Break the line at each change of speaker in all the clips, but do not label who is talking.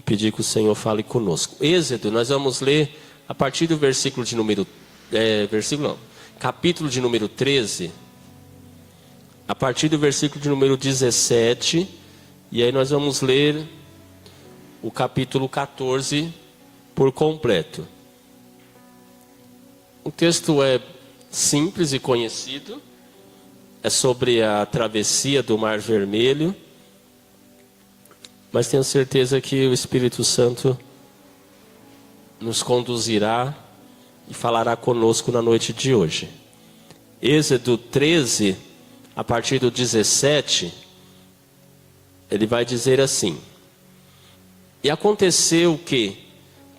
pedir que o Senhor fale conosco. Êxodo, nós vamos ler a partir do versículo de número... capítulo de número 13, a partir do versículo de número 17, e aí nós vamos ler o capítulo 14 por completo. O texto é simples e conhecido, é sobre a travessia do Mar Vermelho, mas tenho certeza que o Espírito Santo nos conduzirá e falará conosco na noite de hoje. Êxodo 13, a partir do 17, ele vai dizer assim: E aconteceu que,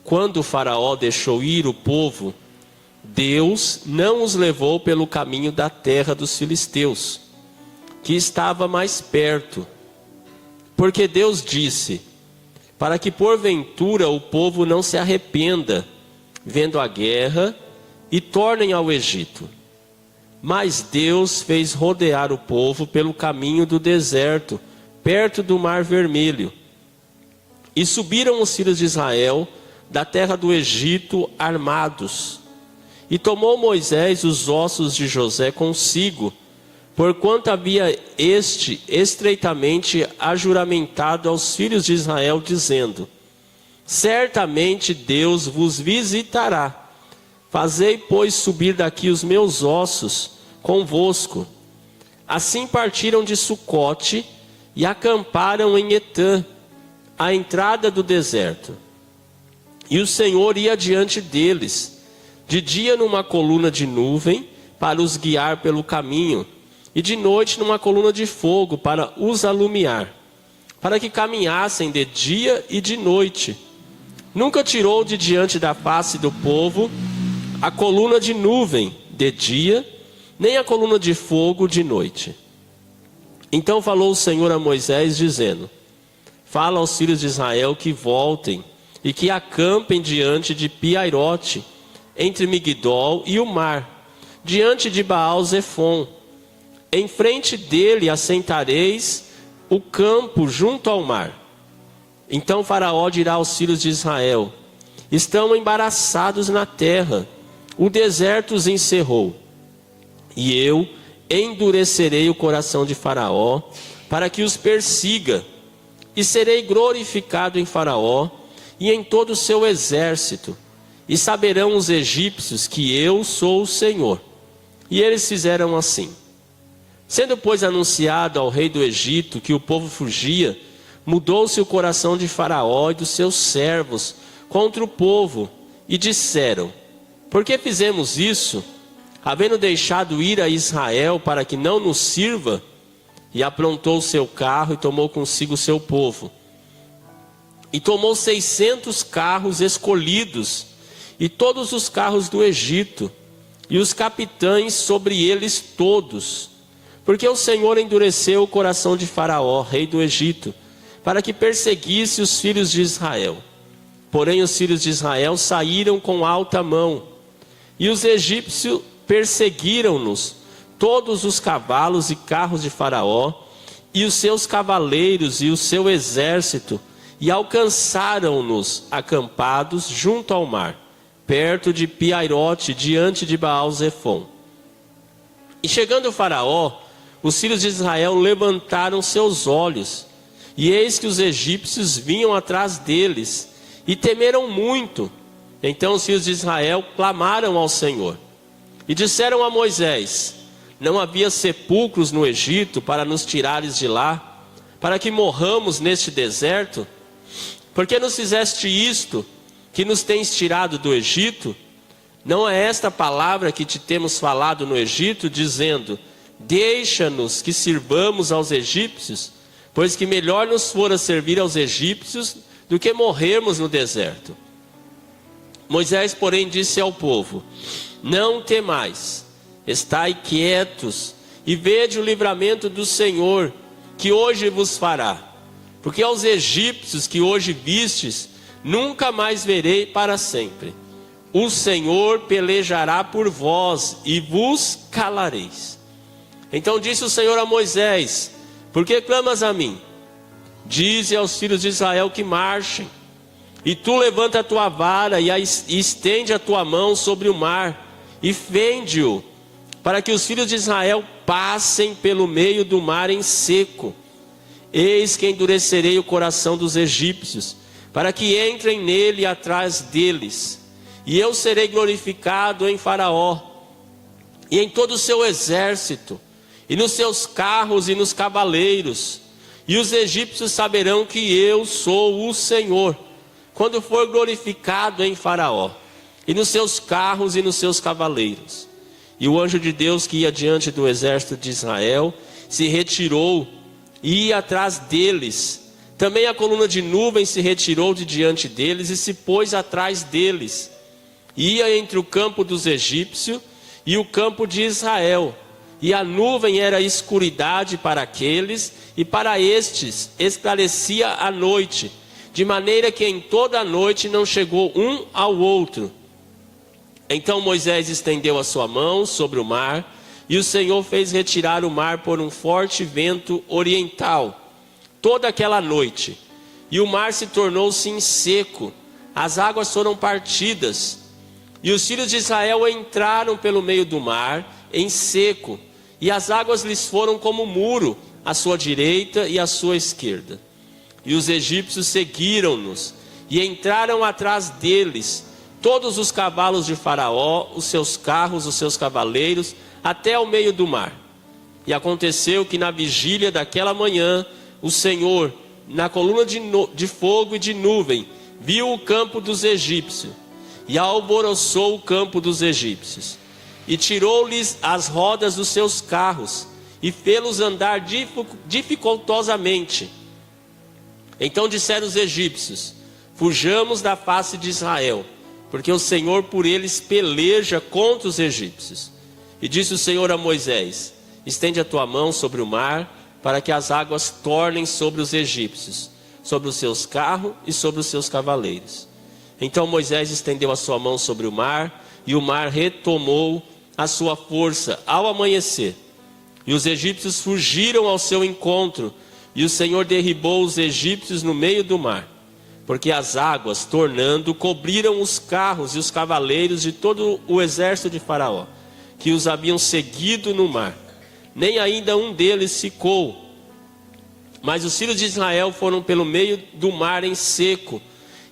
quando o faraó deixou ir o povo, Deus não os levou pelo caminho da terra dos filisteus, que estava mais perto. Porque Deus disse, para que porventura o povo não se arrependa, vendo a guerra, e tornem ao Egito. Mas Deus fez rodear o povo pelo caminho do deserto, perto do Mar Vermelho. E subiram os filhos de Israel da terra do Egito armados. E tomou Moisés os ossos de José consigo, porquanto havia este estreitamente ajuramentado aos filhos de Israel, dizendo: Certamente Deus vos visitará. Fazei, pois, subir daqui os meus ossos convosco. Assim partiram de Sucote e acamparam em Etã, à entrada do deserto. E o Senhor ia diante deles, de dia numa coluna de nuvem, para os guiar pelo caminho, e de noite numa coluna de fogo, para os alumiar, para que caminhassem de dia e de noite. Nunca tirou de diante da face do povo a coluna de nuvem de dia, nem a coluna de fogo de noite. Então falou o Senhor a Moisés, dizendo: Fala aos filhos de Israel que voltem e que acampem diante de Piairote, entre Migdol e o mar, diante de Baal-Zefon. Em frente dele assentareis o campo junto ao mar. Então Faraó dirá aos filhos de Israel: Estão embaraçados na terra, o deserto os encerrou. E eu endurecerei o coração de Faraó, para que os persiga, e serei glorificado em Faraó e em todo o seu exército, e saberão os egípcios que eu sou o Senhor. E eles fizeram assim. Sendo, pois, anunciado ao rei do Egito que o povo fugia, mudou-se o coração de Faraó e dos seus servos contra o povo, e disseram: Por que fizemos isso, havendo deixado ir a Israel para que não nos sirva? E aprontou o seu carro e tomou consigo o seu povo. E tomou 600 carros escolhidos, e todos os carros do Egito, e os capitães sobre eles todos. Porque o Senhor endureceu o coração de Faraó, rei do Egito, para que perseguisse os filhos de Israel. Porém os filhos de Israel saíram com alta mão, e os egípcios perseguiram-nos, todos os cavalos e carros de Faraó, e os seus cavaleiros e o seu exército, e alcançaram-nos acampados junto ao mar, perto de Piairote, diante de Baal-Zefon. E chegando o Faraó, os filhos de Israel levantaram seus olhos, e eis que os egípcios vinham atrás deles, e temeram muito. Então os filhos de Israel clamaram ao Senhor, e disseram a Moisés: Não havia sepulcros no Egito para nos tirares de lá, para que morramos neste deserto? Por que nos fizeste isto, que nos tens tirado do Egito? Não é esta palavra que te temos falado no Egito, dizendo: Deixa-nos que sirvamos aos egípcios, pois que melhor nos fora servir aos egípcios do que morrermos no deserto. Moisés, porém, disse ao povo: Não temais, estai quietos e vede o livramento do Senhor, que hoje vos fará. Porque aos egípcios que hoje vistes, nunca mais verei para sempre. O Senhor pelejará por vós e vos calareis. Então disse o Senhor a Moisés: Por que clamas a mim? Dize aos filhos de Israel que marchem. E tu levanta a tua vara e estende a tua mão sobre o mar, e fende-o, para que os filhos de Israel passem pelo meio do mar em seco. Eis que endurecerei o coração dos egípcios, para que entrem nele atrás deles. E eu serei glorificado em Faraó, e em todo o seu exército, e nos seus carros e nos cavaleiros. E os egípcios saberão que eu sou o Senhor, quando for glorificado em Faraó, e nos seus carros e nos seus cavaleiros. E o anjo de Deus que ia diante do exército de Israel se retirou e ia atrás deles. Também a coluna de nuvem se retirou de diante deles e se pôs atrás deles. Ia entre o campo dos egípcios e o campo de Israel. E a nuvem era escuridade para aqueles, e para estes esclarecia a noite, de maneira que em toda a noite não chegou um ao outro. Então Moisés estendeu a sua mão sobre o mar, e o Senhor fez retirar o mar por um forte vento oriental, toda aquela noite. E o mar se tornou-se em seco, as águas foram partidas, e os filhos de Israel entraram pelo meio do mar, em seco, e as águas lhes foram como muro, à sua direita e à sua esquerda. E os egípcios seguiram-nos, e entraram atrás deles, todos os cavalos de Faraó, os seus carros, os seus cavaleiros, até ao meio do mar. E aconteceu que na vigília daquela manhã, o Senhor, na coluna de fogo e de nuvem, viu o campo dos egípcios, e alvoroçou o campo dos egípcios, e tirou-lhes as rodas dos seus carros, e fê-los andar dificultosamente. Então disseram os egípcios: fujamos da face de Israel, porque o Senhor por eles peleja contra os egípcios. E disse o Senhor a Moisés: estende a tua mão sobre o mar, para que as águas tornem sobre os egípcios, sobre os seus carros e sobre os seus cavaleiros. Então Moisés estendeu a sua mão sobre o mar, e o mar retomou a sua força ao amanhecer. E os egípcios fugiram ao seu encontro, e o Senhor derribou os egípcios no meio do mar, porque as águas, tornando, cobriram os carros e os cavaleiros de todo o exército de Faraó, que os haviam seguido no mar. Nem ainda um deles ficou. Mas os filhos de Israel foram pelo meio do mar em seco,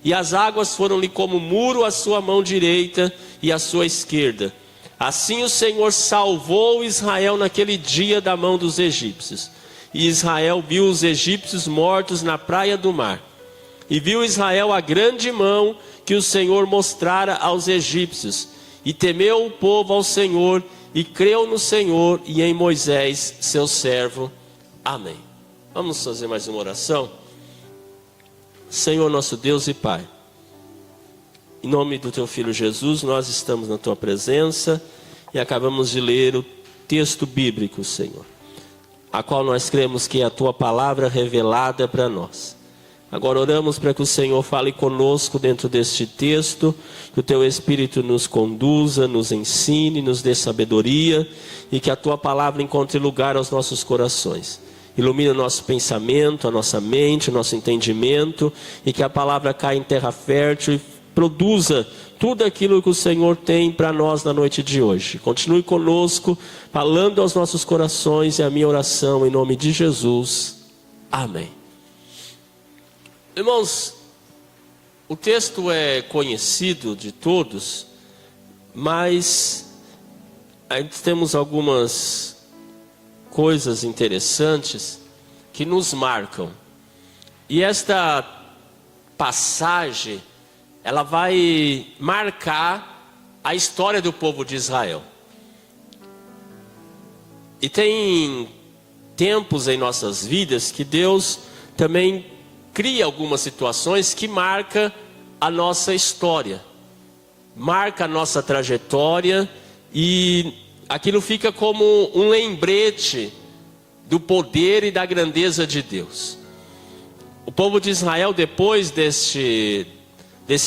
e as águas foram-lhe como muro à sua mão direita e à sua esquerda. Assim o Senhor salvou Israel naquele dia da mão dos egípcios. E Israel viu os egípcios mortos na praia do mar. E viu Israel a grande mão que o Senhor mostrara aos egípcios. E temeu o povo ao Senhor, e creu no Senhor e em Moisés, seu servo. Amém. Vamos fazer mais uma oração? Senhor nosso Deus e Pai, em nome do Teu Filho Jesus, nós estamos na Tua presença e acabamos de ler o texto bíblico, Senhor, a qual nós cremos que é a Tua palavra revelada para nós. Agora oramos para que o Senhor fale conosco dentro deste texto, que o Teu Espírito nos conduza, nos ensine, nos dê sabedoria, e que a Tua palavra encontre lugar aos nossos corações. Ilumina o nosso pensamento, a nossa mente, o nosso entendimento, e que a palavra caia em terra fértil e produza tudo aquilo que o Senhor tem para nós na noite de hoje. Continue conosco, falando aos nossos corações, e a minha oração em nome de Jesus. Amém. Irmãos, o texto é conhecido de todos, mas aí temos algumas coisas interessantes que nos marcam. E esta passagem, ela vai marcar a história do povo de Israel. E tem tempos em nossas vidas que Deus também cria algumas situações que marcam a nossa história, marca a nossa trajetória, e aquilo fica como um lembrete do poder e da grandeza de Deus. O povo de Israel, depois desse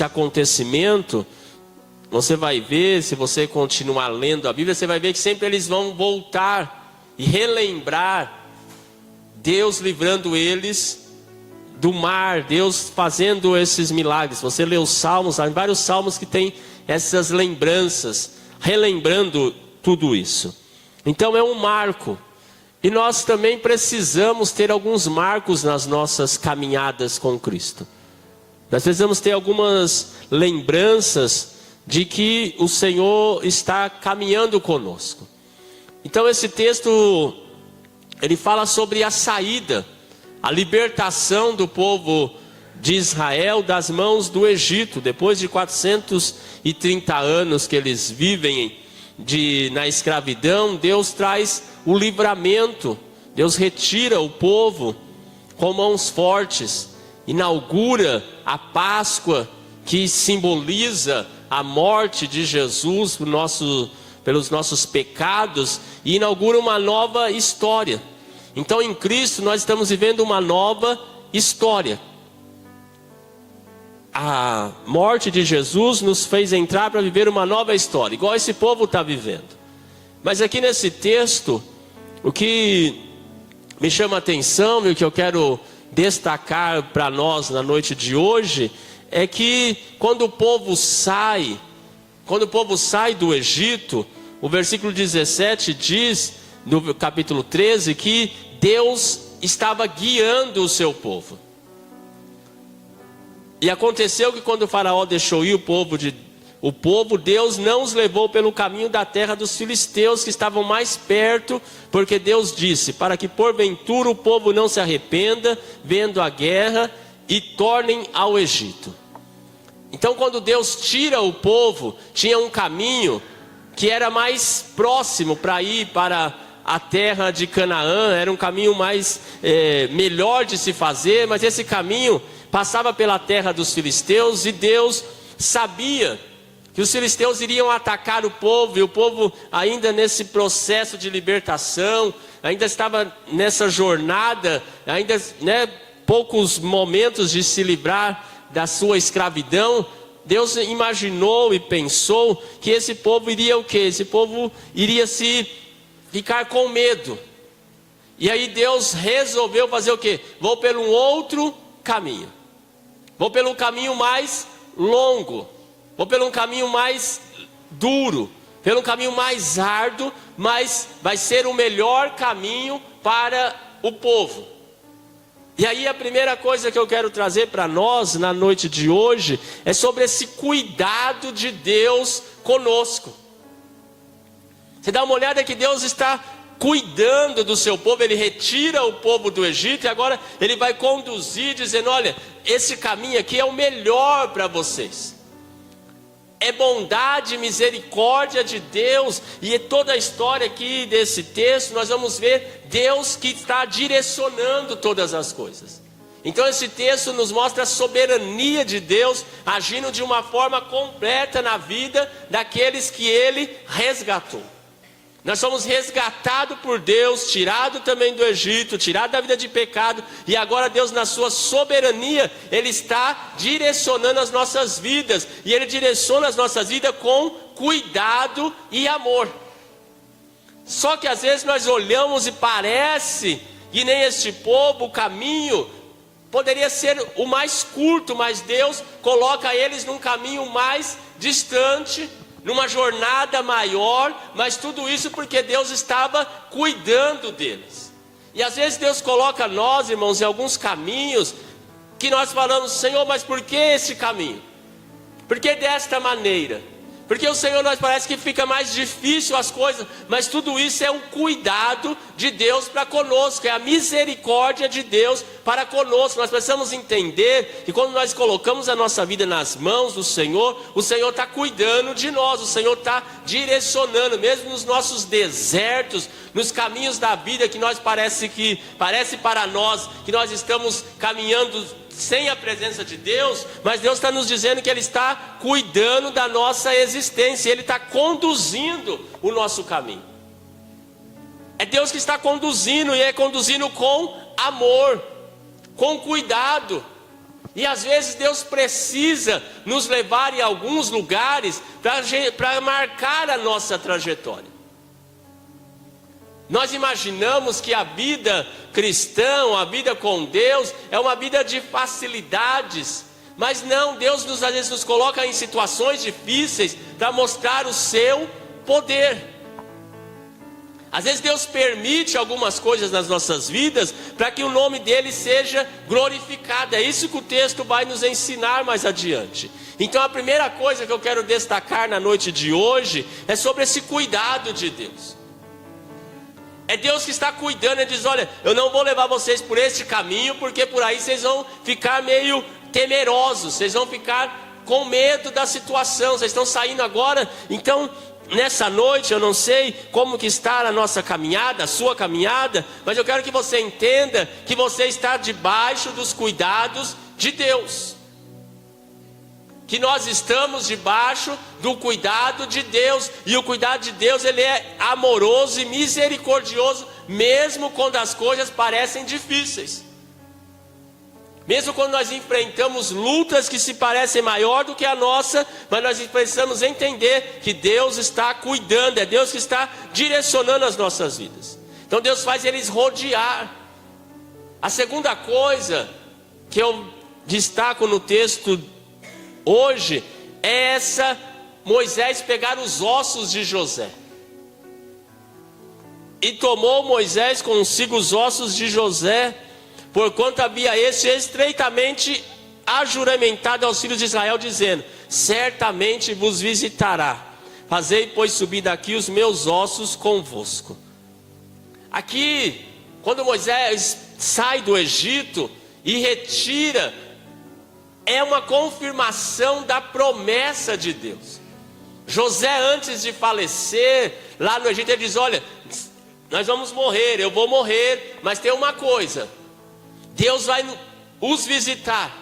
acontecimento, você vai ver, se você continuar lendo a Bíblia, você vai ver que sempre eles vão voltar e relembrar Deus livrando eles do mar, Deus fazendo esses milagres. Você lê os salmos, há vários salmos que tem essas lembranças, relembrando tudo isso. Então é um marco. E nós também precisamos ter alguns marcos nas nossas caminhadas com Cristo. Nós precisamos ter algumas lembranças de que o Senhor está caminhando conosco. Então esse texto, ele fala sobre a saída, a libertação do povo de Israel das mãos do Egito. Depois de 430 anos que eles vivem na escravidão, Deus traz o livramento. Deus retira o povo com mãos fortes, inaugura a Páscoa, que simboliza a morte de Jesus pelos nossos pecados, e inaugura uma nova história. Então em Cristo nós estamos vivendo uma nova história. A morte de Jesus nos fez entrar para viver uma nova história, igual esse povo está vivendo. Mas aqui nesse texto, o que me chama a atenção e o que eu quero destacar para nós na noite de hoje, é que quando o povo sai do Egito, o versículo 17 diz, no capítulo 13, que Deus estava guiando o seu povo. E aconteceu que quando o faraó deixou ir o povo, Deus não os levou pelo caminho da terra dos filisteus, que estavam mais perto, porque Deus disse, para que porventura o povo não se arrependa, vendo a guerra, e tornem ao Egito. Então quando Deus tira o povo, tinha um caminho que era mais próximo para ir para a terra de Canaã, era um caminho mais melhor de se fazer, mas esse caminho passava pela terra dos filisteus, e Deus sabia que os filisteus iriam atacar o povo, e o povo ainda nesse processo de libertação, ainda estava nessa jornada, ainda poucos momentos de se livrar da sua escravidão. Deus imaginou e pensou que esse povo iria o quê? Esse povo iria ficar com medo. E aí Deus resolveu fazer o quê? Vou pelo um outro caminho. Vou pelo caminho mais longo. Vou pelo um caminho mais duro. Pelo um caminho mais árduo. Mas vai ser o melhor caminho para o povo. E aí a primeira coisa que eu quero trazer para nós na noite de hoje é sobre esse cuidado de Deus conosco. Você dá uma olhada que Deus está cuidando do seu povo. Ele retira o povo do Egito e agora ele vai conduzir, dizendo, olha, esse caminho aqui é o melhor para vocês. É bondade e misericórdia de Deus. E toda a história aqui desse texto, nós vamos ver Deus que está direcionando todas as coisas. Então esse texto nos mostra a soberania de Deus, agindo de uma forma completa na vida daqueles que Ele resgatou. Nós somos resgatados por Deus, tirado também do Egito, tirado da vida de pecado, e agora Deus, na sua soberania, Ele está direcionando as nossas vidas, e Ele direciona as nossas vidas com cuidado e amor. Só que às vezes nós olhamos e parece que nem este povo, o caminho poderia ser o mais curto, mas Deus coloca eles num caminho mais distante, numa jornada maior, mas tudo isso porque Deus estava cuidando deles. E às vezes Deus coloca nós, irmãos, em alguns caminhos que nós falamos, Senhor, mas por que esse caminho? Por que desta maneira? Porque o Senhor, nós parece que fica mais difícil as coisas, mas tudo isso é um cuidado de Deus para conosco, é a misericórdia de Deus para conosco. Nós precisamos entender que quando nós colocamos a nossa vida nas mãos do Senhor, o Senhor está cuidando de nós, o Senhor está direcionando, mesmo nos nossos desertos, nos caminhos da vida que nós parece para nós que nós estamos caminhando sem a presença de Deus, mas Deus está nos dizendo que Ele está cuidando da nossa existência, Ele está conduzindo o nosso caminho. É Deus que está conduzindo, e é conduzindo com amor, com cuidado. E às vezes Deus precisa nos levar em alguns lugares para marcar a nossa trajetória. Nós imaginamos que a vida cristã, a vida com Deus, é uma vida de facilidades. Mas não, Deus às vezes nos coloca em situações difíceis para mostrar o seu poder. Às vezes Deus permite algumas coisas nas nossas vidas para que o nome dele seja glorificado. É isso que o texto vai nos ensinar mais adiante. Então a primeira coisa que eu quero destacar na noite de hoje é sobre esse cuidado de Deus. É Deus que está cuidando, ele diz, olha, eu não vou levar vocês por este caminho, porque por aí vocês vão ficar meio temerosos, vocês vão ficar com medo da situação, vocês estão saindo agora. Então, nessa noite, eu não sei como que está a nossa caminhada, a sua caminhada, mas eu quero que você entenda que você está debaixo dos cuidados de Deus. Que nós estamos debaixo do cuidado de Deus. E o cuidado de Deus, ele é amoroso e misericordioso, mesmo quando as coisas parecem difíceis. Mesmo quando nós enfrentamos lutas que se parecem maior do que a nossa, mas nós precisamos entender que Deus está cuidando, é Deus que está direcionando as nossas vidas. Então Deus faz eles rodear. A segunda coisa que eu destaco no texto hoje é Moisés pegar os ossos de José. E tomou Moisés consigo os ossos de José, porquanto havia este estreitamente ajuramentado aos filhos de Israel, dizendo, certamente vos visitará. Fazei, pois, subir daqui os meus ossos convosco. Aqui, quando Moisés sai do Egito e retira, é uma confirmação da promessa de Deus. José, antes de falecer, lá no Egito, ele diz, olha, nós vamos morrer, eu vou morrer, mas tem uma coisa, Deus vai os visitar,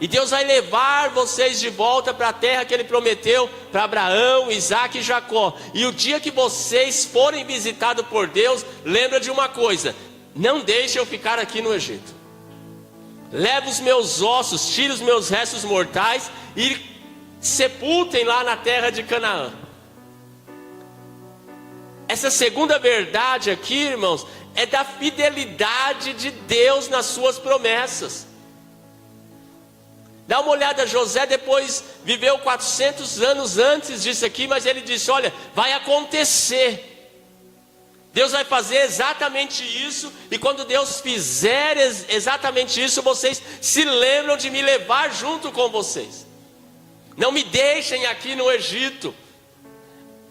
e Deus vai levar vocês de volta para a terra que Ele prometeu para Abraão, Isaac e Jacó. E o dia que vocês forem visitados por Deus, lembra de uma coisa, não deixe eu ficar aqui no Egito. Leve os meus ossos, tire os meus restos mortais e sepultem lá na terra de Canaã. Essa segunda verdade aqui, irmãos, é da fidelidade de Deus nas suas promessas. Dá uma olhada, José depois viveu 400 anos antes disso aqui, mas ele disse, olha, vai acontecer. Deus vai fazer exatamente isso, e quando Deus fizer exatamente isso, vocês se lembram de me levar junto com vocês. Não me deixem aqui no Egito.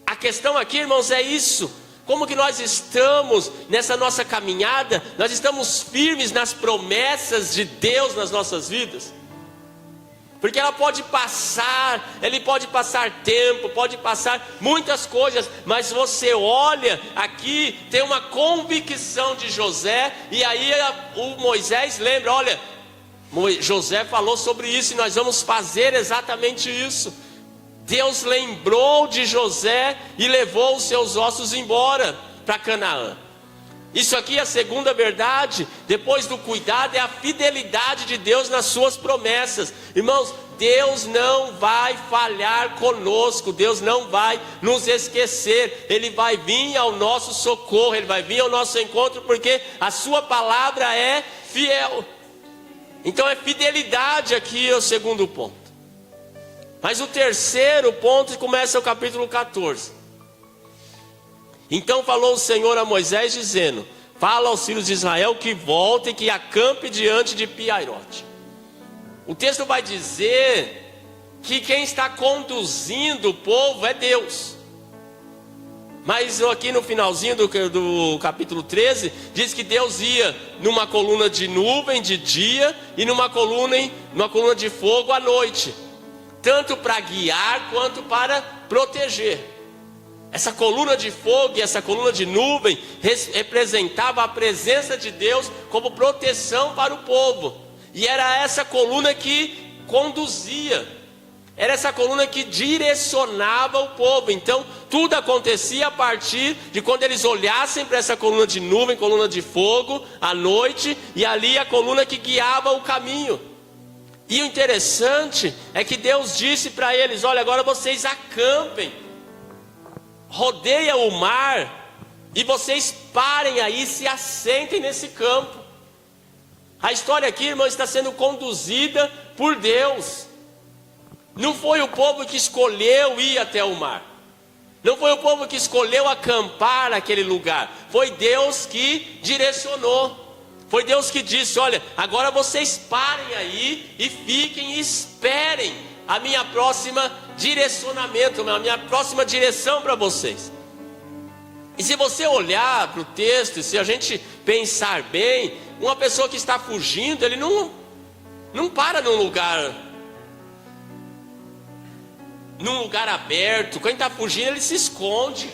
A questão aqui, irmãos, é isso. Como que nós estamos nessa nossa caminhada? Nós estamos firmes nas promessas de Deus nas nossas vidas? Porque ela pode passar, ele pode passar tempo, pode passar muitas coisas, mas você olha aqui, tem uma convicção de José, e aí o Moisés lembra, olha, José falou sobre isso e nós vamos fazer exatamente isso. Deus lembrou de José e levou os seus ossos embora para Canaã. Isso aqui é a segunda verdade, depois do cuidado, é a fidelidade de Deus nas suas promessas. Irmãos, Deus não vai falhar conosco, Deus não vai nos esquecer, Ele vai vir ao nosso socorro, Ele vai vir ao nosso encontro, porque a sua palavra é fiel. Então é fidelidade aqui é o segundo ponto. Mas o terceiro ponto começa o capítulo 14. Então falou o Senhor a Moisés dizendo, fala aos filhos de Israel que voltem, que acampe diante de Pi-Hahirote. O texto vai dizer que quem está conduzindo o povo é Deus. Mas aqui no finalzinho do capítulo 13, diz que Deus ia numa coluna de nuvem de dia e numa coluna de fogo à noite. Tanto para guiar quanto para proteger. Essa coluna de fogo e essa coluna de nuvem representava a presença de Deus como proteção para o povo. E era essa coluna que conduzia, era essa coluna que direcionava o povo. Então tudo acontecia a partir de quando eles olhassem para essa coluna de nuvem, coluna de fogo à noite, e ali a coluna que guiava o caminho. E o interessante é que Deus disse para eles, olha, agora vocês acampem, rodeia o mar, E vocês parem aí, se assentem nesse campo. A história aqui, irmão, está sendo conduzida por Deus. Não foi o povo que escolheu ir até o mar. Não foi o povo que escolheu acampar naquele lugar. Foi Deus que direcionou. Foi Deus que disse: olha, agora vocês parem aí e fiquem e esperem a minha próxima direcionamento, a minha próxima direção para vocês. E se você olhar para o texto, e se a gente pensar bem, uma pessoa que está fugindo, ele não para num lugar aberto. Quando está fugindo, ele se esconde,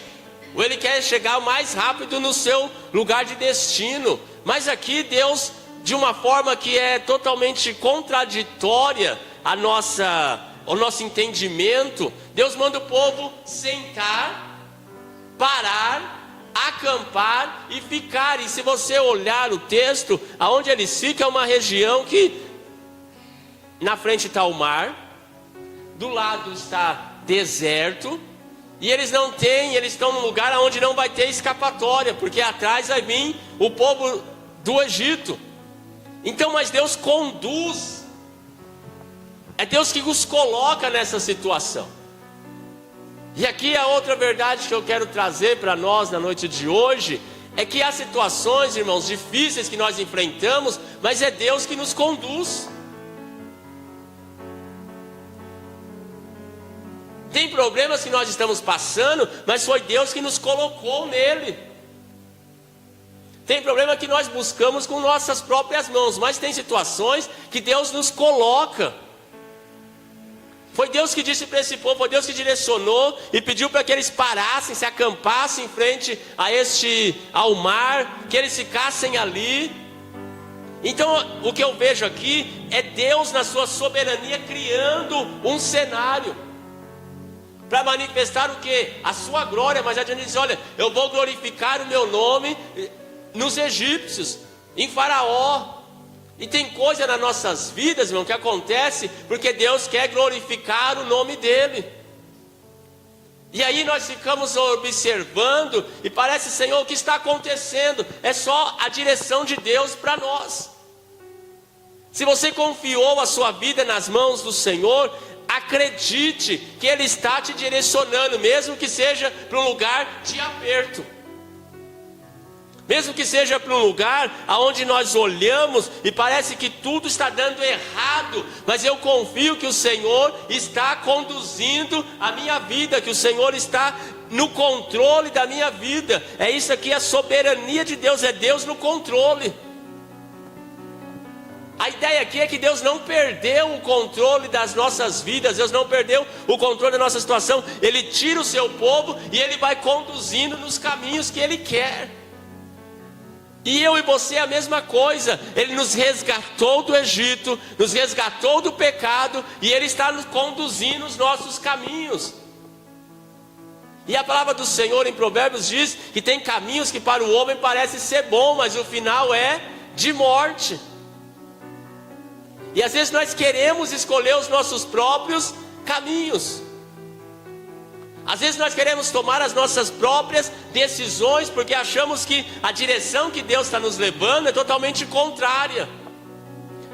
ou ele quer chegar mais rápido no seu lugar de destino. Mas aqui Deus, de uma forma que é totalmente contraditória ao nosso entendimento, Deus manda o povo sentar, parar, acampar e ficar. E se você olhar o texto, aonde eles ficam é uma região que na frente está o mar, do lado está deserto, e eles estão num lugar onde não vai ter escapatória, porque atrás vai vir o povo do Egito. Então, mas Deus conduz, é Deus que os coloca nessa situação. E aqui a outra verdade que eu quero trazer para nós na noite de hoje, é que há situações, irmãos, difíceis que nós enfrentamos, mas é Deus que nos conduz. Tem problemas que nós estamos passando, mas foi Deus que nos colocou nele. Tem problema que nós buscamos com nossas próprias mãos, mas tem situações que Deus nos coloca. Foi Deus que disse para esse povo, foi Deus que direcionou e pediu para que eles parassem, se acampassem em frente ao mar, que eles ficassem ali. Então o que eu vejo aqui é Deus na sua soberania criando um cenário para manifestar o que? A sua glória. Mas adiante diz: olha, eu vou glorificar o meu nome nos egípcios, em Faraó. E tem coisa nas nossas vidas, irmão, que acontece porque Deus quer glorificar o nome dele. E aí nós ficamos observando e parece: Senhor, o que está acontecendo? É só a direção de Deus para nós. Se você confiou a sua vida nas mãos do Senhor, acredite que Ele está te direcionando, mesmo que seja para um lugar de aperto, mesmo que seja para um lugar onde nós olhamos e parece que tudo está dando errado, mas eu confio que o Senhor está conduzindo a minha vida, que o Senhor está no controle da minha vida. É isso aqui, a soberania de Deus, é Deus no controle. A ideia aqui é que Deus não perdeu o controle das nossas vidas, Deus não perdeu o controle da nossa situação. Ele tira o seu povo e Ele vai conduzindo nos caminhos que Ele quer. E eu e você é a mesma coisa. Ele nos resgatou do Egito, nos resgatou do pecado, e Ele está nos conduzindo nos nossos caminhos. E a palavra do Senhor em Provérbios diz que tem caminhos que para o homem parece ser bom, mas o final é de morte. E às vezes nós queremos escolher os nossos próprios caminhos. Às vezes nós queremos tomar as nossas próprias decisões, porque achamos que a direção que Deus está nos levando é totalmente contrária.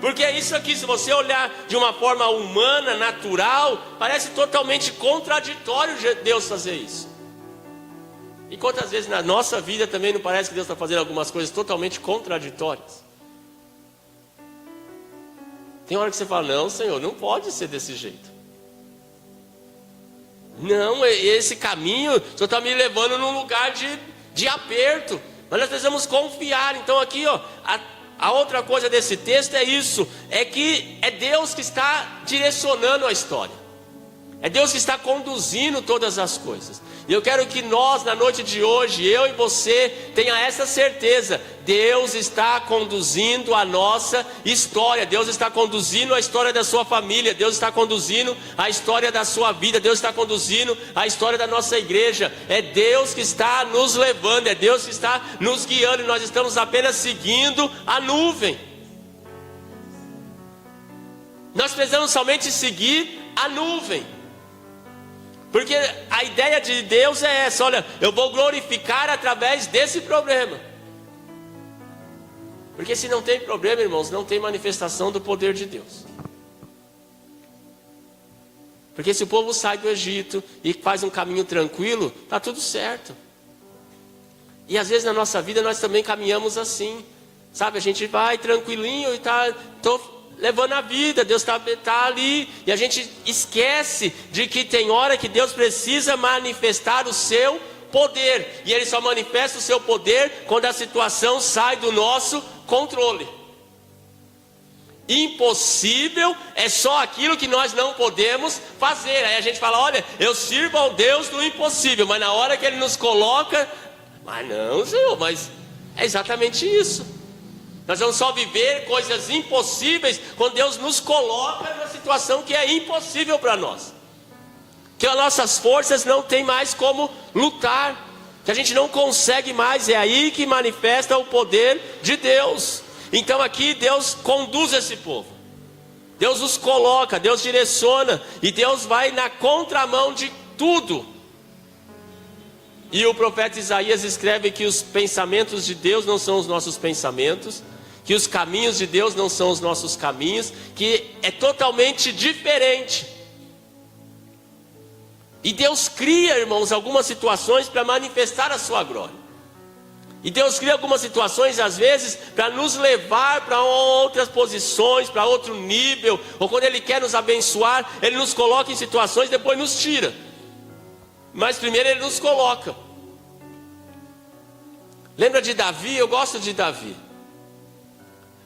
Porque é isso aqui, se você olhar de uma forma humana, natural, parece totalmente contraditório Deus fazer isso. E quantas vezes na nossa vida também não parece que Deus está fazendo algumas coisas totalmente contraditórias? Tem hora que você fala: não, Senhor, não pode ser desse jeito. Não, esse caminho, o Senhor está me levando num lugar de aperto. Mas nós precisamos confiar. Então aqui, a outra coisa desse texto é isso: é que é Deus que está direcionando a história. É Deus que está conduzindo todas as coisas. E eu quero que nós, na noite de hoje, eu e você, tenha essa certeza: Deus está conduzindo a nossa história. Deus está conduzindo a história da sua família. Deus está conduzindo a história da sua vida. Deus está conduzindo a história da nossa igreja. É Deus que está nos levando, é Deus que está nos guiando, e nós estamos apenas seguindo a nuvem. Nós precisamos somente seguir a nuvem. Porque a ideia de Deus é essa: olha, eu vou glorificar através desse problema. Porque se não tem problema, irmãos, não tem manifestação do poder de Deus. Porque se o povo sai do Egito e faz um caminho tranquilo, está tudo certo. E às vezes na nossa vida nós também caminhamos assim, sabe? A gente vai tranquilinho e tô levando a vida, Deus está ali, e a gente esquece de que tem hora que Deus precisa manifestar o seu poder, e Ele só manifesta o seu poder quando a situação sai do nosso controle. Impossível é só aquilo que nós não podemos fazer. Aí a gente fala: olha, eu sirvo ao Deus do impossível, mas na hora que Ele nos coloca, mas não, Senhor, mas é exatamente isso. Nós vamos só viver coisas impossíveis quando Deus nos coloca numa situação que é impossível para nós, que as nossas forças não tem mais como lutar, que a gente não consegue mais. É aí que manifesta o poder de Deus. Então aqui Deus conduz esse povo, Deus os coloca, Deus direciona, e Deus vai na contramão de tudo. E o profeta Isaías escreve que os pensamentos de Deus não são os nossos pensamentos, que os caminhos de Deus não são os nossos caminhos, que é totalmente diferente. E Deus cria, irmãos, algumas situações para manifestar a sua glória. E Deus cria algumas situações, às vezes, para nos levar para outras posições, para outro nível. Ou quando Ele quer nos abençoar, Ele nos coloca em situações, depois nos tira. Mas primeiro Ele nos coloca. Lembra de Davi? Eu gosto de Davi.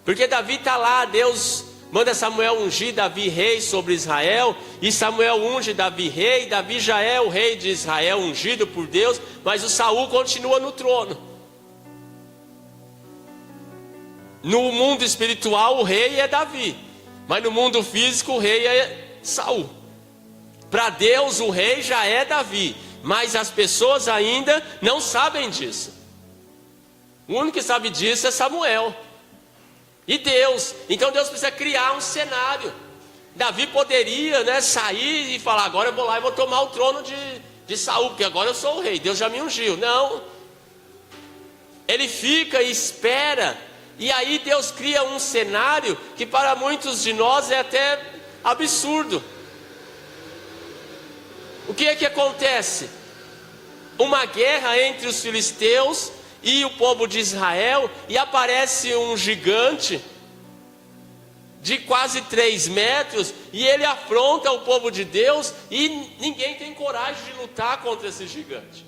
Porque Davi está lá, Deus manda Samuel ungir Davi rei sobre Israel, e Samuel unge Davi rei. Davi já é o rei de Israel, ungido por Deus, mas o Saul continua no trono. No mundo espiritual o rei é Davi, mas no mundo físico o rei é Saul. Para Deus o rei já é Davi, mas as pessoas ainda não sabem disso. O único que sabe disso é Samuel e Deus. Então Deus precisa criar um cenário. Davi poderia, sair e falar: agora eu vou lá e vou tomar o trono de Saul, porque agora eu sou o rei, Deus já me ungiu. Não, ele fica e espera. E aí Deus cria um cenário que para muitos de nós é até absurdo. O que é que acontece? Uma guerra entre os filisteus e o povo de Israel, e aparece um gigante de quase 3 metros, e ele afronta o povo de Deus, e ninguém tem coragem de lutar contra esse gigante.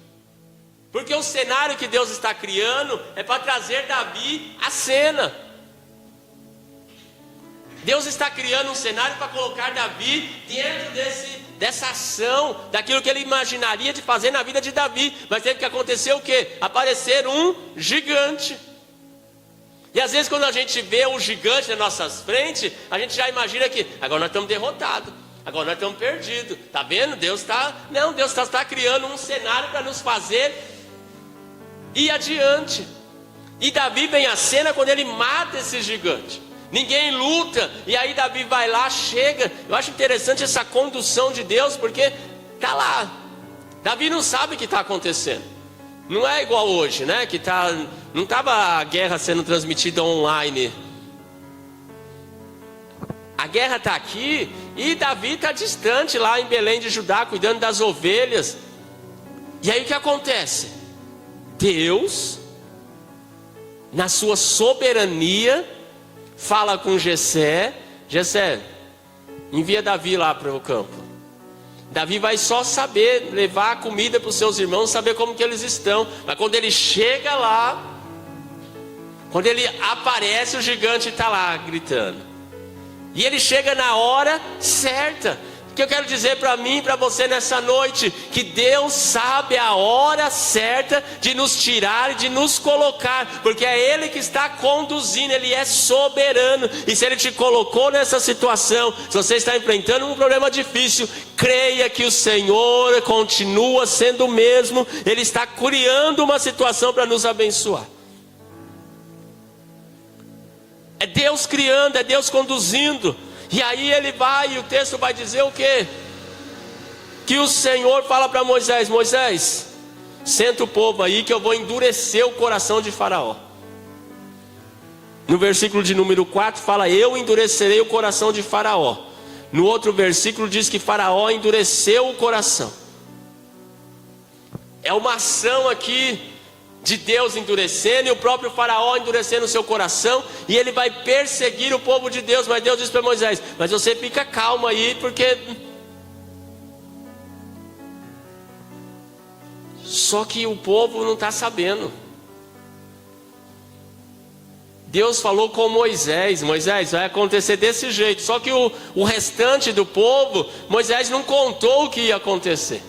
Porque o cenário que Deus está criando é para trazer Davi à cena. Deus está criando um cenário para colocar Davi dentro dessa ação, daquilo que ele imaginaria de fazer na vida de Davi. Mas teve que acontecer o quê? Aparecer um gigante. E às vezes quando a gente vê um gigante nas nossas frentes, a gente já imagina que agora nós estamos derrotados, agora nós estamos perdidos. Está vendo? Deus está criando um cenário para nos fazer ir adiante. E Davi vem à cena quando ele mata esse gigante. Ninguém luta, e aí Davi vai lá, chega. Eu acho interessante essa condução de Deus, porque está lá. Davi não sabe o que está acontecendo. Não é igual hoje, que não estava a guerra sendo transmitida online. A guerra está aqui, e Davi está distante lá em Belém de Judá, cuidando das ovelhas. E aí o que acontece? Deus, na sua soberania, fala com Jessé: Jessé, envia Davi lá para o campo. Davi vai só saber levar a comida para os seus irmãos, saber como que eles estão. Mas quando ele chega lá, quando ele aparece, o gigante está lá gritando. E ele chega na hora certa. O que eu quero dizer para mim e para você nessa noite? Que Deus sabe a hora certa de nos tirar e de nos colocar, porque é Ele que está conduzindo, Ele é soberano. E se Ele te colocou nessa situação, se você está enfrentando um problema difícil, creia que o Senhor continua sendo o mesmo. Ele está criando uma situação para nos abençoar. É Deus criando, é Deus conduzindo. E aí ele vai, e o texto vai dizer o quê? que o Senhor fala para Moisés: Moisés, senta o povo aí que eu vou endurecer o coração de Faraó. No versículo de número 4 fala: eu endurecerei o coração de Faraó. No outro versículo diz que Faraó endureceu o coração. É uma ação aqui de Deus endurecendo, e o próprio Faraó endurecendo o seu coração, e ele vai perseguir o povo de Deus. Mas Deus diz para Moisés: mas você fica calmo aí, porque... Só que o povo não está sabendo. Deus falou com Moisés: Moisés, vai acontecer desse jeito. Só que o restante do povo, Moisés não contou o que ia acontecer.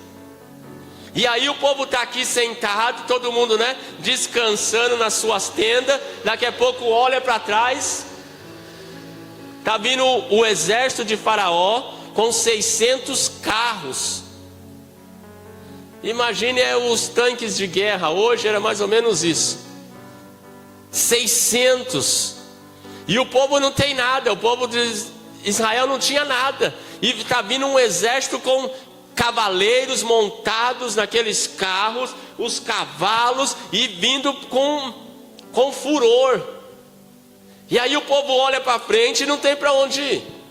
E aí o povo está aqui sentado, todo mundo, né, descansando nas suas tendas. Daqui a pouco olha para trás, está vindo o exército de Faraó com 600 carros. Imagine os tanques de guerra, hoje era mais ou menos isso. 600. E o povo não tem nada, o povo de Israel não tinha nada. E está vindo um exército com cavaleiros montados naqueles carros, os cavalos, e vindo com furor. E aí o povo olha para frente e não tem para onde ir.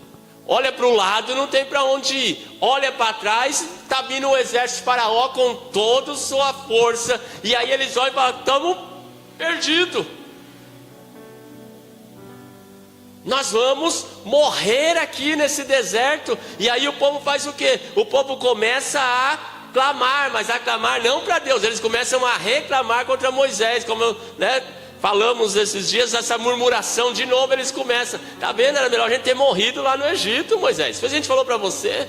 Olha para o lado, não tem para onde ir. Olha para trás, está vindo o exército de Faraó com toda a sua força. E aí eles olham e falam: estamos perdidos. Nós vamos morrer aqui nesse deserto. E aí o povo faz o quê? O povo começa a clamar, mas a clamar não para Deus. Eles começam a reclamar contra Moisés, como falamos esses dias, essa murmuração de novo eles começam. Tá vendo? Era melhor a gente ter morrido lá no Egito, Moisés. Depois a gente falou para você: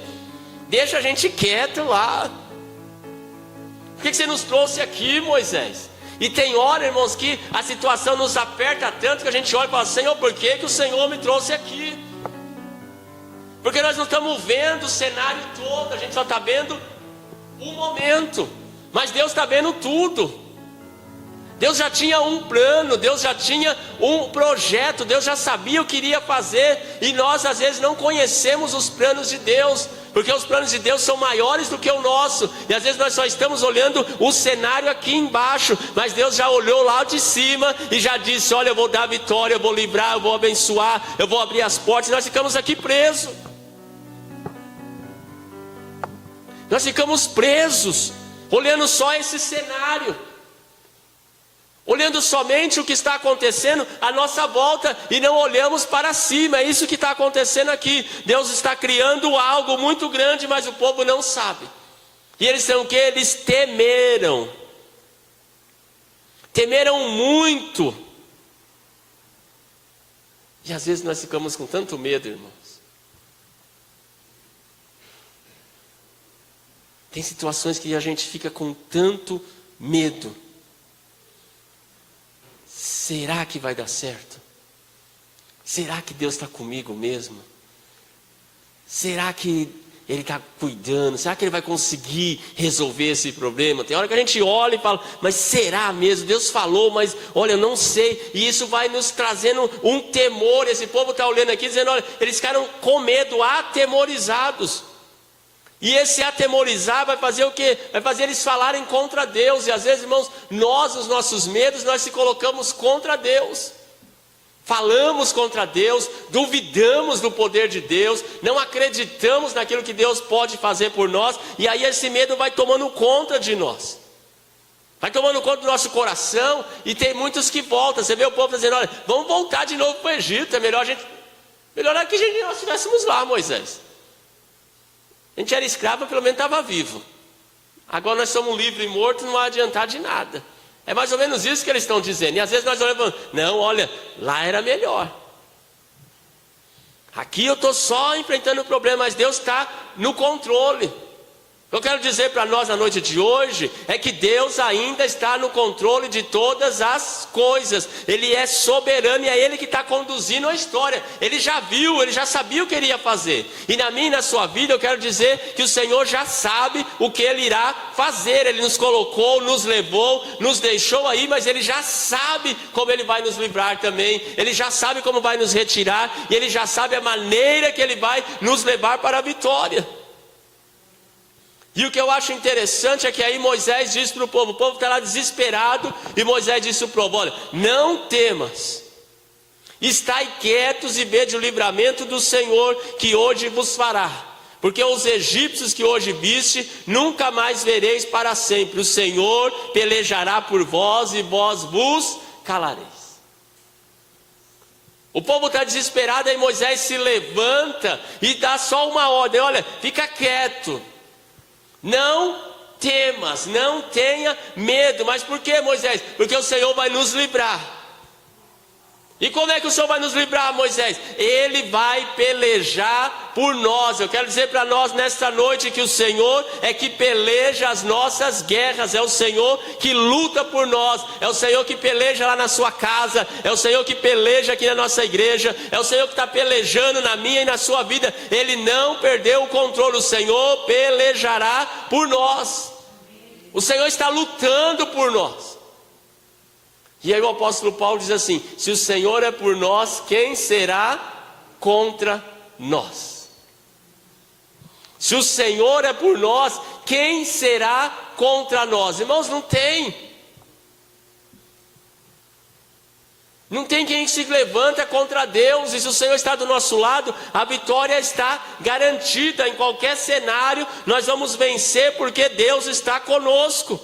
deixa a gente quieto lá. Por que você nos trouxe aqui, Moisés? E tem hora, irmãos, que a situação nos aperta tanto que a gente olha e fala: Senhor, por que o Senhor me trouxe aqui? Porque nós não estamos vendo o cenário todo, a gente só está vendo um momento. Mas Deus está vendo tudo. Deus já tinha um plano, Deus já tinha um projeto, Deus já sabia o que iria fazer. E nós às vezes não conhecemos os planos de Deus, porque os planos de Deus são maiores do que o nosso. E às vezes nós só estamos olhando o cenário aqui embaixo, mas Deus já olhou lá de cima e já disse: olha, eu vou dar vitória, eu vou livrar, eu vou abençoar, eu vou abrir as portas. E nós ficamos aqui presos. Nós ficamos presos, olhando só esse cenário, olhando somente o que está acontecendo à nossa volta, e não olhamos para cima. É isso que está acontecendo aqui. Deus está criando algo muito grande, mas o povo não sabe. E eles são o que? Eles temeram. Temeram muito. E às vezes nós ficamos com tanto medo, irmãos. Tem situações que a gente fica com tanto medo. Será que vai dar certo? Será que Deus está comigo mesmo? Será que Ele está cuidando? Será que Ele vai conseguir resolver esse problema? Tem hora que a gente olha e fala: mas será mesmo? Deus falou, mas olha, eu não sei. E isso vai nos trazendo um temor. Esse povo está olhando aqui dizendo: olha, eles ficaram com medo, atemorizados. E esse atemorizar vai fazer o quê? Vai fazer eles falarem contra Deus. E às vezes, irmãos, nós, os nossos medos, nós se colocamos contra Deus. Falamos contra Deus, duvidamos do poder de Deus, não acreditamos naquilo que Deus pode fazer por nós. E aí esse medo vai tomando conta de nós. Vai tomando conta do nosso coração. E tem muitos que voltam. Você vê o povo dizendo: olha, vamos voltar de novo para o Egito. É melhor era que nós estivéssemos lá, Moisés. A gente era escravo, pelo menos estava vivo. Agora nós somos livres e mortos, não vai adiantar de nada. É mais ou menos isso que eles estão dizendo. E às vezes nós olhamos: não, olha, lá era melhor. Aqui eu estou só enfrentando o problema, mas Deus está no controle. Eu quero dizer para nós na noite de hoje é que Deus ainda está no controle de todas as coisas. Ele é soberano e é Ele que está conduzindo a história. Ele já viu, Ele já sabia o que Ele ia fazer. E na minha e na sua vida eu quero dizer que o Senhor já sabe o que Ele irá fazer. Ele nos colocou, nos levou, nos deixou aí, mas Ele já sabe como Ele vai nos livrar também. Ele já sabe como vai nos retirar, e Ele já sabe a maneira que Ele vai nos levar para a vitória. E o que eu acho interessante é que aí Moisés diz para o povo está lá desesperado, e Moisés disse para o povo: olha, não temas, estai quietos e vede o livramento do Senhor que hoje vos fará, porque os egípcios que hoje viste, nunca mais vereis para sempre. O Senhor pelejará por vós e vós vos calareis. O povo está desesperado, aí Moisés se levanta e dá só uma ordem: olha, fica quieto, não temas, não tenha medo. Mas por que, Moisés? Porque o Senhor vai nos livrar. E como é que o Senhor vai nos livrar, Moisés? Ele vai pelejar por nós. Eu quero dizer para nós nesta noite que o Senhor é que peleja as nossas guerras. É o Senhor que luta por nós. É o Senhor que peleja lá na sua casa. É o Senhor que peleja aqui na nossa igreja. É o Senhor que está pelejando na minha e na sua vida. Ele não perdeu o controle. O Senhor pelejará por nós. O Senhor está lutando por nós. E aí o apóstolo Paulo diz assim: se o Senhor é por nós, quem será contra nós? Se o Senhor é por nós, quem será contra nós? Irmãos, não tem. Não tem quem se levanta contra Deus. E se o Senhor está do nosso lado, a vitória está garantida. Em qualquer cenário nós vamos vencer, porque Deus está conosco.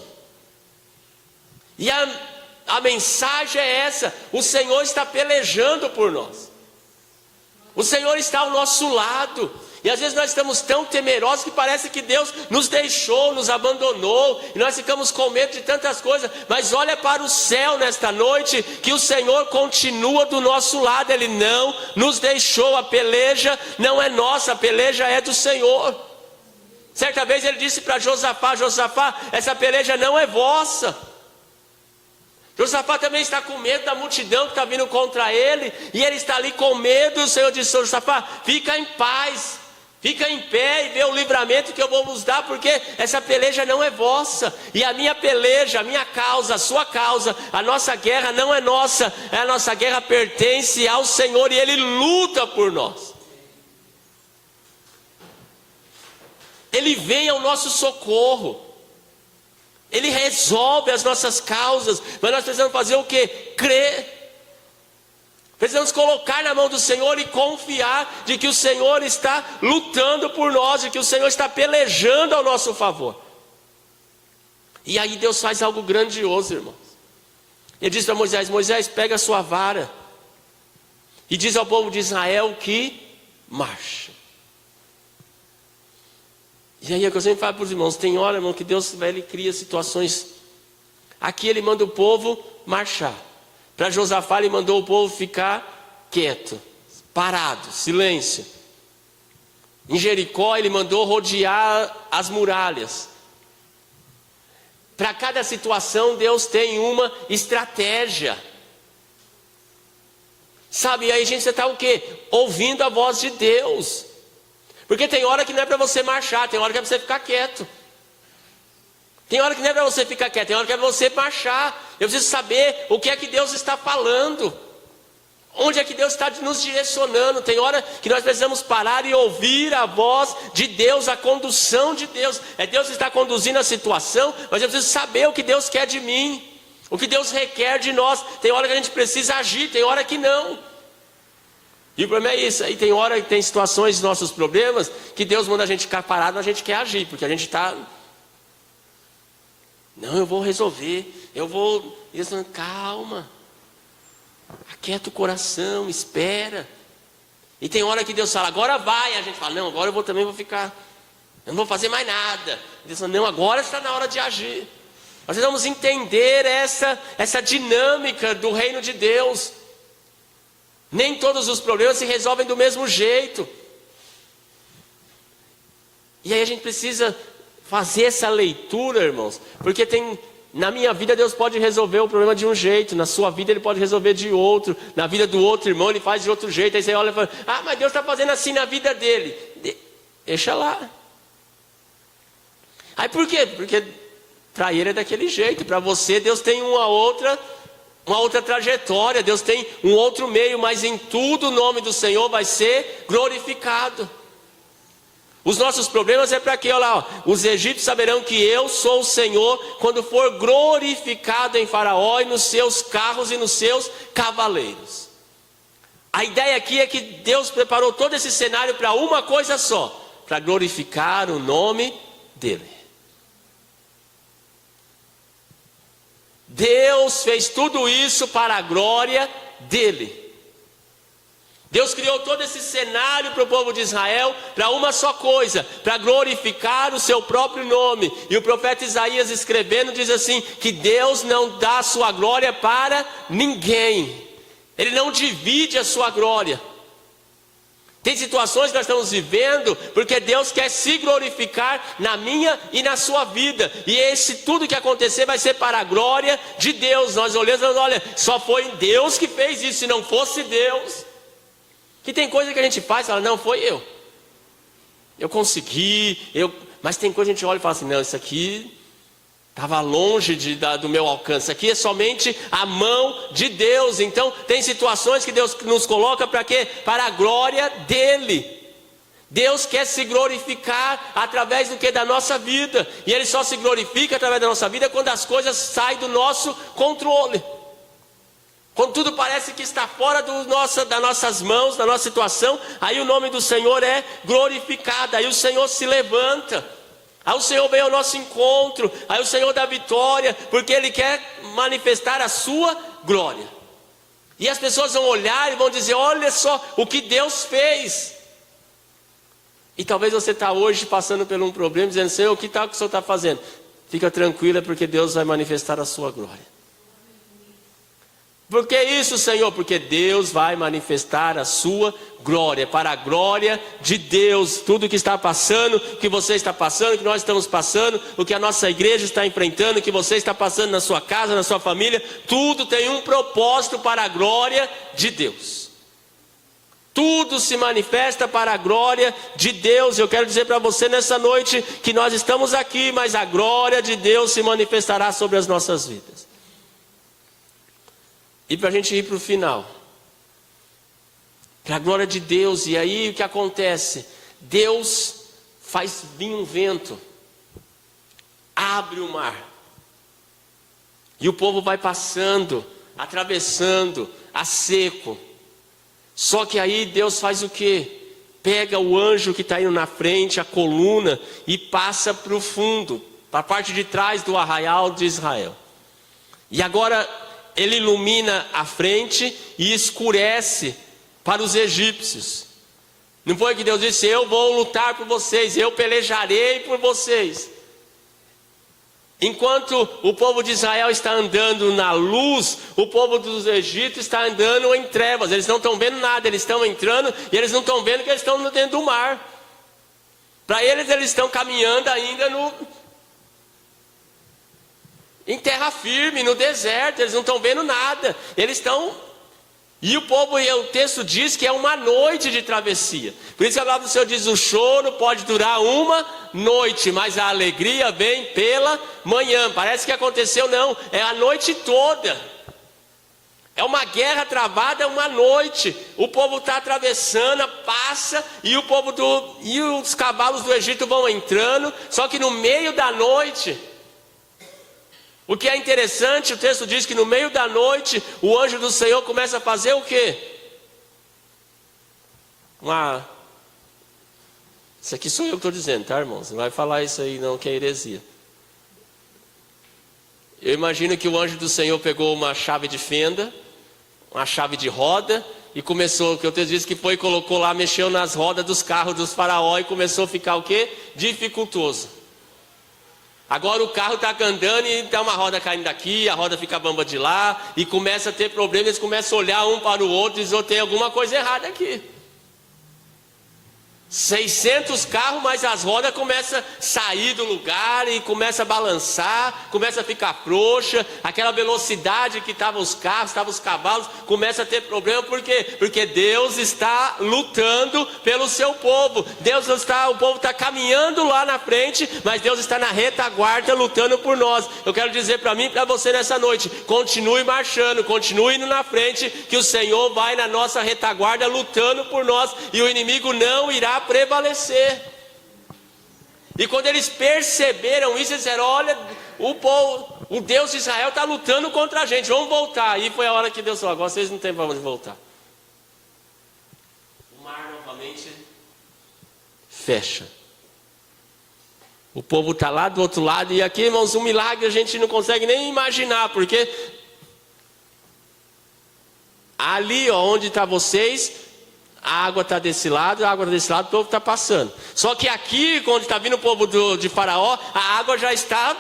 E a mensagem é essa: o Senhor está pelejando por nós. O Senhor está ao nosso lado. E às vezes nós estamos tão temerosos que parece que Deus nos deixou, nos abandonou, e nós ficamos com medo de tantas coisas. Mas olha para o céu nesta noite, que o Senhor continua do nosso lado. Ele não nos deixou. A peleja não é nossa, a peleja é do Senhor. Certa vez ele disse para Josafá: Josafá, essa peleja não é vossa. Josafá também está com medo da multidão que está vindo contra ele, e ele está ali com medo. O Senhor disse: Josafá, fica em paz, fica em pé e vê o livramento que eu vou vos dar, porque essa peleja não é vossa. E a minha peleja, a minha causa, a sua causa, a nossa guerra não é nossa. A nossa guerra pertence ao Senhor, e Ele luta por nós. Ele vem ao nosso socorro. Ele resolve as nossas causas. Mas nós precisamos fazer o quê? Crer. Precisamos colocar na mão do Senhor e confiar de que o Senhor está lutando por nós, de que o Senhor está pelejando ao nosso favor. E aí Deus faz algo grandioso, irmãos. Ele diz para Moisés: Moisés, pega a sua vara e diz ao povo de Israel que marche. E aí é que eu sempre falo para os irmãos: tem hora, irmão, que Deus, ele cria situações. Aqui ele manda o povo marchar. Para Josafá ele mandou o povo ficar quieto, parado, silêncio. Em Jericó ele mandou rodear as muralhas. Para cada situação Deus tem uma estratégia. Sabe, e aí a gente está o quê? Ouvindo a voz de Deus. Porque tem hora que não é para você marchar, tem hora que é para você ficar quieto. Tem hora que não é para você ficar quieto, tem hora que é para você marchar. Eu preciso saber o que é que Deus está falando. Onde é que Deus está nos direcionando. Tem hora que nós precisamos parar e ouvir a voz de Deus, a condução de Deus. É Deus que está conduzindo a situação, mas eu preciso saber o que Deus quer de mim, o que Deus requer de nós. Tem hora que a gente precisa agir, tem hora que não. E o problema é isso. Aí tem hora que tem situações dos nossos problemas que Deus manda a gente ficar parado, mas a gente quer agir, porque a gente está... Não, eu vou resolver, eu vou... Calma, aquieta o coração, espera. E tem hora que Deus fala: agora vai. A gente fala: não, agora eu também vou ficar, eu não vou fazer mais nada. Deus fala: não, agora está na hora de agir. Nós vamos entender essa dinâmica do reino de Deus. Nem todos os problemas se resolvem do mesmo jeito. E aí a gente precisa fazer essa leitura, irmãos, porque na minha vida Deus pode resolver o problema de um jeito, na sua vida Ele pode resolver de outro, na vida do outro irmão Ele faz de outro jeito. Aí você olha e fala: ah, mas Deus está fazendo assim na vida dele. Deixa lá. Aí por quê? Porque para ele é daquele jeito, para você Deus tem uma outra trajetória, Deus tem um outro meio, mas em tudo o nome do Senhor vai ser glorificado. Os nossos problemas é para quê? Olha lá, ó, os egípcios saberão que eu sou o Senhor quando for glorificado em Faraó e nos seus carros e nos seus cavaleiros. A ideia aqui é que Deus preparou todo esse cenário para uma coisa só, para glorificar o nome dele. Deus fez tudo isso para a glória dele. Deus criou todo esse cenário para o povo de Israel, para uma só coisa, para glorificar o seu próprio nome. E o profeta Isaías escrevendo diz assim, que Deus não dá a sua glória para ninguém. Ele não divide a sua glória. Tem situações que nós estamos vivendo, porque Deus quer se glorificar na minha e na sua vida. E tudo que acontecer vai ser para a glória de Deus. Nós olhamos e falamos, olha, só foi Deus que fez isso, se não fosse Deus... Que tem coisa que a gente faz e fala, não, foi eu consegui, mas tem coisa que a gente olha e fala assim, não, isso aqui estava longe do meu alcance, isso aqui é somente a mão de Deus. Então tem situações que Deus nos coloca para quê? Para a glória dele. Deus quer se glorificar através do que? Da nossa vida. E Ele só se glorifica através da nossa vida quando as coisas saem do nosso controle. Quando tudo parece que está fora das nossas mãos, da nossa situação, aí o nome do Senhor é glorificado, aí o Senhor se levanta, aí o Senhor vem ao nosso encontro, aí o Senhor dá vitória, porque Ele quer manifestar a sua glória. E as pessoas vão olhar e vão dizer, olha só o que Deus fez. E talvez você está hoje passando por um problema, dizendo, Senhor, o que o Senhor está fazendo? Fica tranquila, porque Deus vai manifestar a sua glória. Por que isso, Senhor? Porque Deus vai manifestar a sua glória, para a glória de Deus. Tudo que está passando, que você está passando, que nós estamos passando, o que a nossa igreja está enfrentando, que você está passando na sua casa, na sua família, tudo tem um propósito para a glória de Deus. Tudo se manifesta para a glória de Deus. Eu quero dizer para você nessa noite, que nós estamos aqui, mas a glória de Deus se manifestará sobre as nossas vidas. E para a gente ir para o final, para a glória de Deus, e aí o que acontece? Deus faz vir um vento, abre o mar, e o povo vai passando, atravessando, a seco. Só que aí Deus faz o quê? Pega o anjo que está indo na frente, a coluna, e passa para o fundo, para a parte de trás do arraial de Israel. E agora ele ilumina a frente e escurece para os egípcios. Não foi que Deus disse, eu vou lutar por vocês, eu pelejarei por vocês. Enquanto o povo de Israel está andando na luz, o povo dos Egípcios está andando em trevas. Eles não estão vendo nada, eles estão entrando e eles não estão vendo que eles estão dentro do mar. Para eles estão caminhando ainda em terra firme, no deserto, eles não estão vendo nada. Eles estão... E o texto diz que é uma noite de travessia. Por isso que a palavra do Senhor diz, o choro pode durar uma noite, mas a alegria vem pela manhã. Parece que aconteceu, não, é a noite toda. É uma guerra travada uma noite. O povo está atravessando, passa, e os cavalos do Egito vão entrando, só que no meio da noite... O que é interessante, o texto diz que no meio da noite, o anjo do Senhor começa a fazer o quê? Isso aqui sou eu que estou dizendo, tá, irmãos? Não vai falar isso aí não, que é heresia. Eu imagino que o anjo do Senhor pegou uma chave de fenda, uma chave de roda, e começou, o que o texto diz que foi, colocou lá, mexeu nas rodas dos carros dos faraó, e começou a ficar o quê? Dificultoso. Agora o carro está andando e está uma roda caindo daqui, a roda fica bamba de lá, e começa a ter problemas, eles começam a olhar um para o outro e dizem, tem alguma coisa errada aqui. 600 carros, mas as rodas começam a sair do lugar e começam a balançar, começa a ficar frouxa, aquela velocidade que estavam os carros, estavam os cavalos, começa a ter problema, por quê? Porque Deus está lutando pelo seu povo, o povo está caminhando lá na frente, mas Deus está na retaguarda lutando por nós. Eu quero dizer para mim e para você nessa noite, continue marchando, continue indo na frente, que o Senhor vai na nossa retaguarda lutando por nós, e o inimigo não irá prevalecer. E quando eles perceberam isso, eles disseram: olha, o Deus de Israel está lutando contra a gente, vamos voltar. Aí foi a hora que Deus falou: agora vocês não têm para onde voltar. O mar novamente fecha. O povo está lá do outro lado. E aqui, irmãos, um milagre a gente não consegue nem imaginar. Porque ali, ó, onde está vocês, a água está desse lado, a água está desse lado, o povo está passando. Só que aqui, quando está vindo o povo de Faraó, a água já está...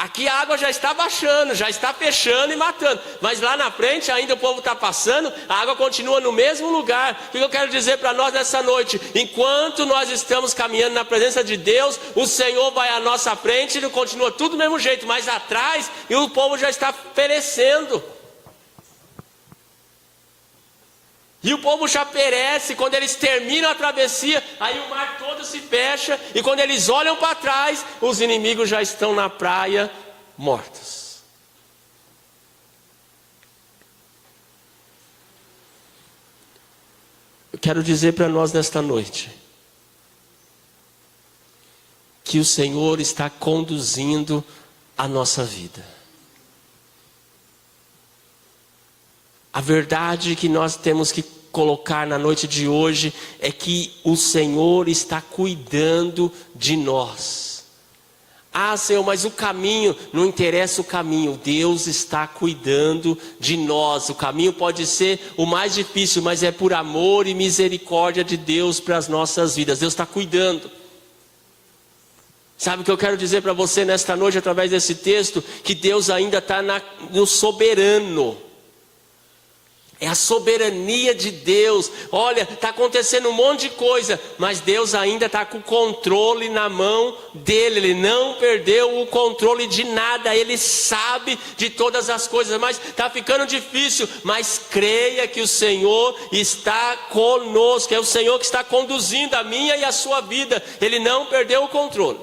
Aqui a água já está baixando, já está fechando e matando. Mas lá na frente ainda o povo está passando, a água continua no mesmo lugar. O que eu quero dizer para nós nessa noite? Enquanto nós estamos caminhando na presença de Deus, o Senhor vai à nossa frente e continua tudo do mesmo jeito. Mas atrás, e o povo já está perecendo. E o povo já perece. Quando eles terminam a travessia, aí o mar todo se fecha. E quando eles olham para trás, os inimigos já estão na praia, mortos. Eu quero dizer para nós nesta noite que o Senhor está conduzindo a nossa vida. A verdade que nós temos que colocar na noite de hoje é que o Senhor está cuidando de nós. Ah, Senhor, mas o caminho, não interessa o caminho, Deus está cuidando de nós. O caminho pode ser o mais difícil, mas é por amor e misericórdia de Deus para as nossas vidas. Deus está cuidando. Sabe o que eu quero dizer para você nesta noite, através desse texto? Que Deus ainda está no soberano. É a soberania de Deus. Olha, está acontecendo um monte de coisa, mas Deus ainda está com o controle na mão dele. Ele não perdeu o controle de nada. Ele sabe de todas as coisas. Mas está ficando difícil. Mas creia que o Senhor está conosco. É o Senhor que está conduzindo a minha e a sua vida. Ele não perdeu o controle.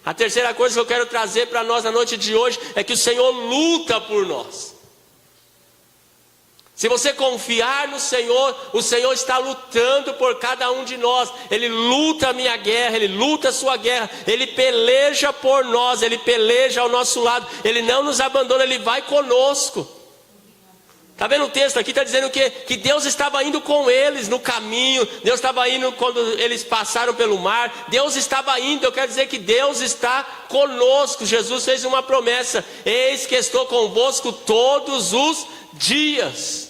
A terceira coisa que eu quero trazer para nós na noite de hoje é que o Senhor luta por nós. Se você confiar no Senhor, o Senhor está lutando por cada um de nós. Ele luta a minha guerra, Ele luta a sua guerra. Ele peleja por nós, Ele peleja ao nosso lado. Ele não nos abandona, Ele vai conosco. Está vendo o texto aqui? Está dizendo que Deus estava indo com eles no caminho. Deus estava indo quando eles passaram pelo mar. Deus estava indo. Eu quero dizer que Deus está conosco. Jesus fez uma promessa: eis que estou convosco todos os dias.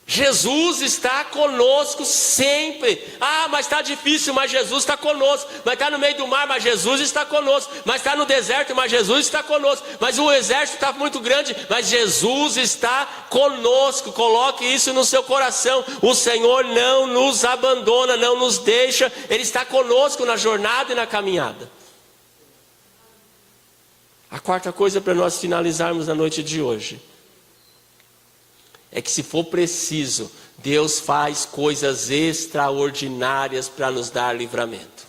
Jesus está conosco sempre. Ah, mas está difícil, mas Jesus está conosco. Mas está no meio do mar, mas Jesus está conosco. Mas está no deserto, mas Jesus está conosco. Mas o exército está muito grande, mas Jesus está conosco. Coloque isso no seu coração. O Senhor não nos abandona, não nos deixa. Ele está conosco na jornada e na caminhada. A quarta coisa para nós finalizarmos na noite de hoje é que, se for preciso, Deus faz coisas extraordinárias para nos dar livramento.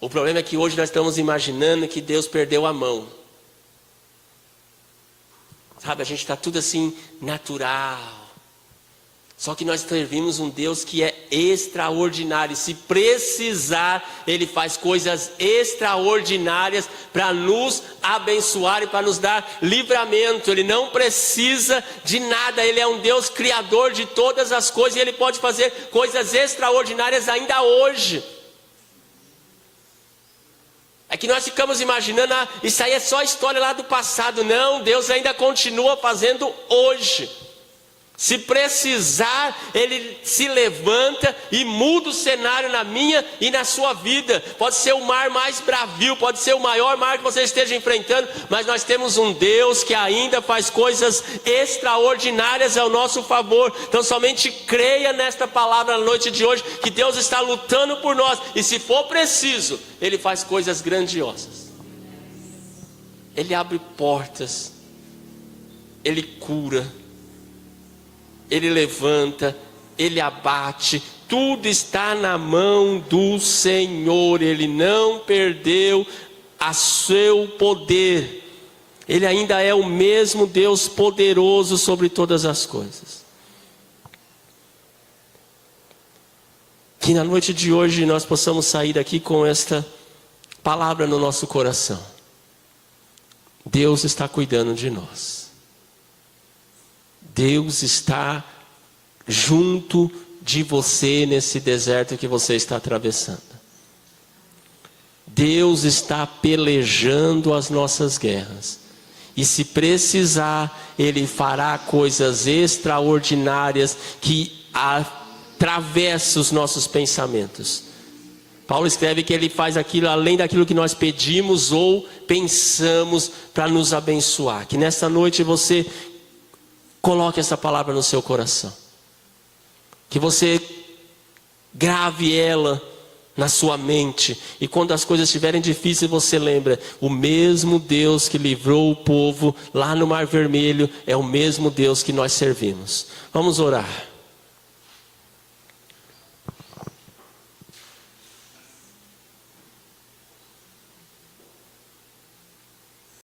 O problema é que hoje nós estamos imaginando que Deus perdeu a mão. Sabe, a gente está tudo assim, natural. Só que nós servimos um Deus que é extraordinário. Se precisar, Ele faz coisas extraordinárias para nos abençoar e para nos dar livramento. Ele não precisa de nada. Ele é um Deus criador de todas as coisas. E Ele pode fazer coisas extraordinárias ainda hoje. É que nós ficamos imaginando, isso aí é só história lá do passado. Não, Deus ainda continua fazendo hoje. Se precisar, Ele se levanta e muda o cenário na minha e na sua vida. Pode ser o mar mais bravio, pode ser o maior mar que você esteja enfrentando, mas nós temos um Deus que ainda faz coisas extraordinárias ao nosso favor. Então somente creia nesta palavra na noite de hoje, que Deus está lutando por nós. E se for preciso, Ele faz coisas grandiosas. Ele abre portas, Ele cura, Ele levanta, Ele abate, tudo está na mão do Senhor. Ele não perdeu o seu poder. Ele ainda é o mesmo Deus poderoso sobre todas as coisas. Que na noite de hoje nós possamos sair daqui com esta palavra no nosso coração. Deus está cuidando de nós. Deus está junto de você nesse deserto que você está atravessando. Deus está pelejando as nossas guerras. E se precisar, Ele fará coisas extraordinárias que atravessam os nossos pensamentos. Paulo escreve que Ele faz aquilo além daquilo que nós pedimos ou pensamos para nos abençoar. Que nesta noite você coloque essa palavra no seu coração. Que você grave ela na sua mente. E quando as coisas estiverem difíceis, você lembra: o mesmo Deus que livrou o povo lá no Mar Vermelho é o mesmo Deus que nós servimos. Vamos orar.